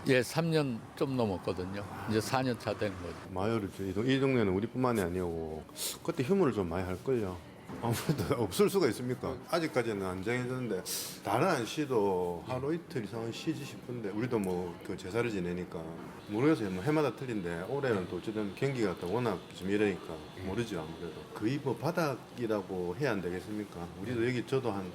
예, 3년 좀 넘었거든요. 이제 4년 차 되는 거죠. 많이 어렵죠. 이 동네는 우리뿐만이 아니고 그때 휴무를 좀 많이 할걸요. 아무래도 없을 수가 있습니까? 아직까지는 안 정해졌는데 다른 시도 하루 이틀 이상은 쉬지 싶은데 우리도 뭐 그 제사를 지내니까 모르겠어요. 뭐 해마다 틀린데 올해는 또 어쨌든 경기가 또 워낙 좀 이러니까 모르죠. 아무래도 거의 뭐 바닥이라고 해야 안 되겠습니까? 우리도 여기 저도 한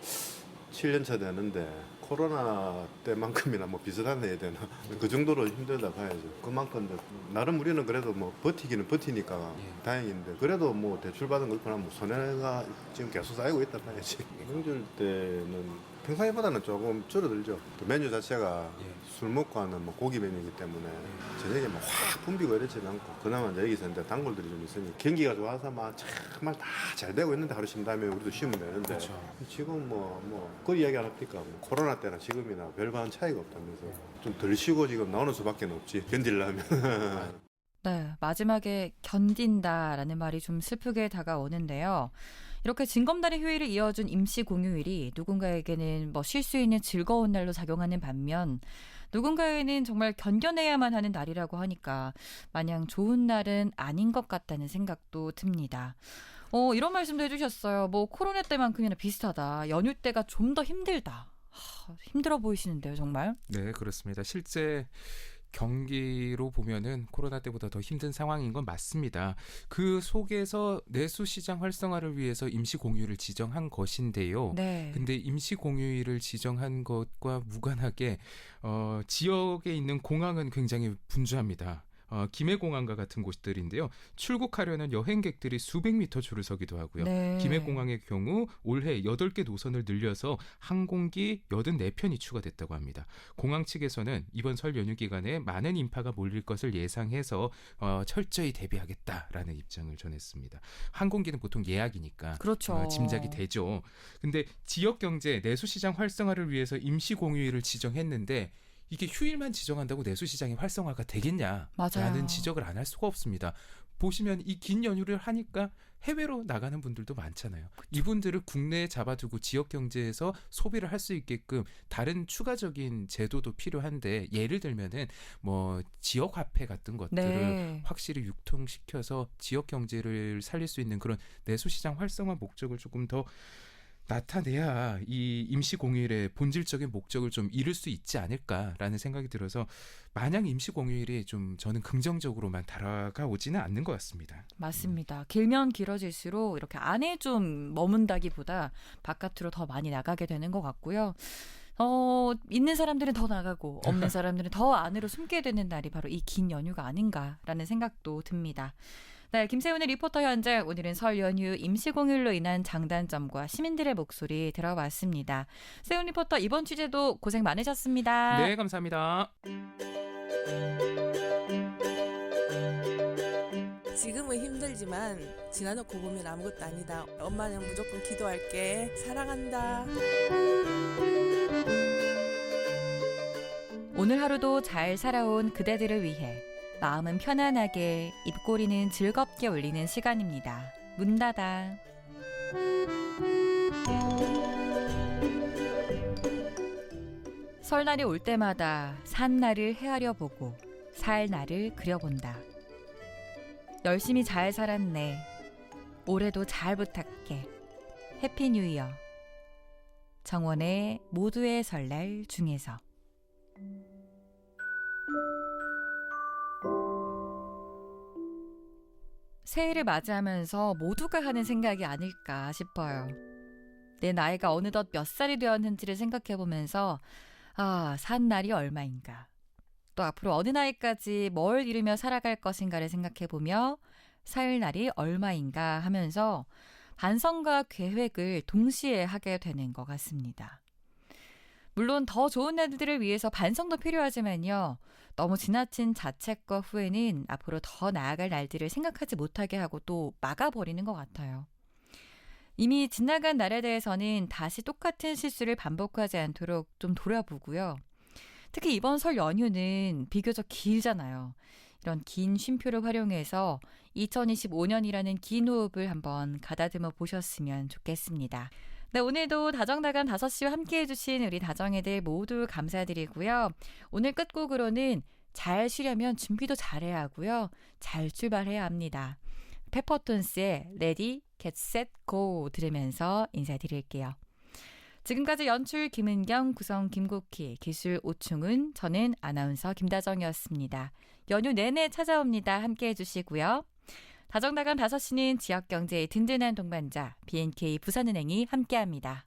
7년 차 되는데 코로나 때만큼이나 뭐 비슷한 해야 되나 그 정도로 힘들다 봐야죠. 그만큼 나름 우리는 그래도 뭐 버티기는 버티니까 다행인데 그래도 뭐 대출 받은 거 있거나 뭐 손해가 지금 계속 쌓이고 있다 봐야지. 명절 때는 평상시보다는 조금 줄어들죠. 그 메뉴 자체가 술 먹고 하는 뭐 고기 메뉴이기 때문에 저녁에 막 확 붐비고 이러지는 않고 그나마 이제 여기서 이제 단골들이 좀 있으니 경기가 좋아서 막 정말 다 잘 되고 있는데 하루 쉰 다음에 우리도 쉬면 되는데 그렇죠. 지금 그 이야기 안 합니까? 뭐 코로나 때나 지금이나 별반 차이가 없다면서 좀 덜 쉬고 지금 나오는 수밖에 없지 견디려면. 네, 마지막에 견딘다라는 말이 좀 슬프게 다가오는데요. 이렇게 징검다리 휴일을 이어준 임시 공휴일이 누군가에게는 뭐 쉴 수 있는 즐거운 날로 작용하는 반면 누군가에게는 정말 견뎌내야만 하는 날이라고 하니까 마냥 좋은 날은 아닌 것 같다는 생각도 듭니다. 이런 말씀도 해주셨어요. 뭐 코로나 때만큼이나 비슷하다. 연휴 때가 좀 더 힘들다. 힘들어 보이시는데요, 정말? 네, 그렇습니다. 실제 경기로 보면은 코로나 때보다 더 힘든 상황인 건 맞습니다. 그 속에서 내수시장 활성화를 위해서 임시공휴일을 지정한 것인데요. 네. 근데 임시공휴일을 지정한 것과 무관하게 지역에 있는 공항은 굉장히 분주합니다. 김해공항과 같은 곳들인데요. 출국하려는 여행객들이 수백 미터 줄을 서기도 하고요. 네. 김해공항의 경우 올해 8개 노선을 늘려서 항공기 84편이 추가됐다고 합니다. 공항 측에서는 이번 설 연휴 기간에 많은 인파가 몰릴 것을 예상해서 철저히 대비하겠다라는 입장을 전했습니다. 항공기는 보통 예약이니까 그렇죠. 짐작이 되죠. 근데 지역 경제 내수시장 활성화를 위해서 임시공휴일을 지정했는데 이게 휴일만 지정한다고 내수시장이 활성화가 되겠냐라는 맞아요. 지적을 안 할 수가 없습니다. 보시면 이 긴 연휴를 하니까 해외로 나가는 분들도 많잖아요. 이분들을 국내에 잡아두고 지역 경제에서 소비를 할 수 있게끔 다른 추가적인 제도도 필요한데 예를 들면은 뭐 지역 화폐 같은 것들을 네. 확실히 유통시켜서 지역 경제를 살릴 수 있는 그런 내수시장 활성화 목적을 조금 더 나타내야 이 임시공휴일의 본질적인 목적을 좀 이룰 수 있지 않을까라는 생각이 들어서 마냥 임시공휴일이 좀 저는 긍정적으로만 다가오지는 않는 것 같습니다. 맞습니다. 길면 길어질수록 이렇게 안에 좀 머문다기보다 바깥으로 더 많이 나가게 되는 것 같고요. 있는 사람들은 더 나가고 없는 사람들은 더 안으로 숨게 되는 날이 바로 이 긴 연휴가 아닌가라는 생각도 듭니다. 네, 김세훈의 리포터 현장, 오늘은 설 연휴 임시공휴일로 인한 장단점과 시민들의 목소리 들어봤습니다. 세훈 리포터, 이번 취재도 고생 많으셨습니다. 네, 감사합니다. 지금은 힘들지만 지나놓고 보면 아무것도 아니다. 엄마는 무조건 기도할게. 사랑한다. 오늘 하루도 잘 살아온 그대들을 위해 마음은 편안하게, 입꼬리는 즐겁게 울리는 시간입니다. 문 닫아. 설날이 올 때마다 산 날을 헤아려 보고 살 날을 그려본다. 열심히 잘 살았네. 올해도 잘 부탁해. 해피 뉴 이어. 정원의 모두의 설날 중에서. 새해를 맞이하면서 모두가 하는 생각이 아닐까 싶어요. 내 나이가 어느덧 몇 살이 되었는지를 생각해보면서 산 날이 얼마인가, 또 앞으로 어느 나이까지 뭘 이루며 살아갈 것인가를 생각해보며 살 날이 얼마인가 하면서 반성과 계획을 동시에 하게 되는 것 같습니다. 물론 더 좋은 날들을 위해서 반성도 필요하지만요. 너무 지나친 자책과 후회는 앞으로 더 나아갈 날들을 생각하지 못하게 하고 또 막아버리는 것 같아요. 이미 지나간 날에 대해서는 다시 똑같은 실수를 반복하지 않도록 좀 돌아보고요. 특히 이번 설 연휴는 비교적 길잖아요. 이런 긴 쉼표를 활용해서 2025년이라는 긴 호흡을 한번 가다듬어 보셨으면 좋겠습니다. 네, 오늘도 다정다감 5시와 함께해 주신 우리 다정이들 모두 감사드리고요. 오늘 끝곡으로는 잘 쉬려면 준비도 잘해야 하고요. 잘 출발해야 합니다. 페퍼톤스의 Ready, Get, Set, Go 들으면서 인사드릴게요. 지금까지 연출 김은경, 구성 김국희, 기술 오충은, 저는 아나운서 김다정이었습니다. 연휴 내내 찾아옵니다. 함께해 주시고요. 다정다감 5시는 지역경제의 든든한 동반자 BNK 부산은행이 함께합니다.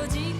오직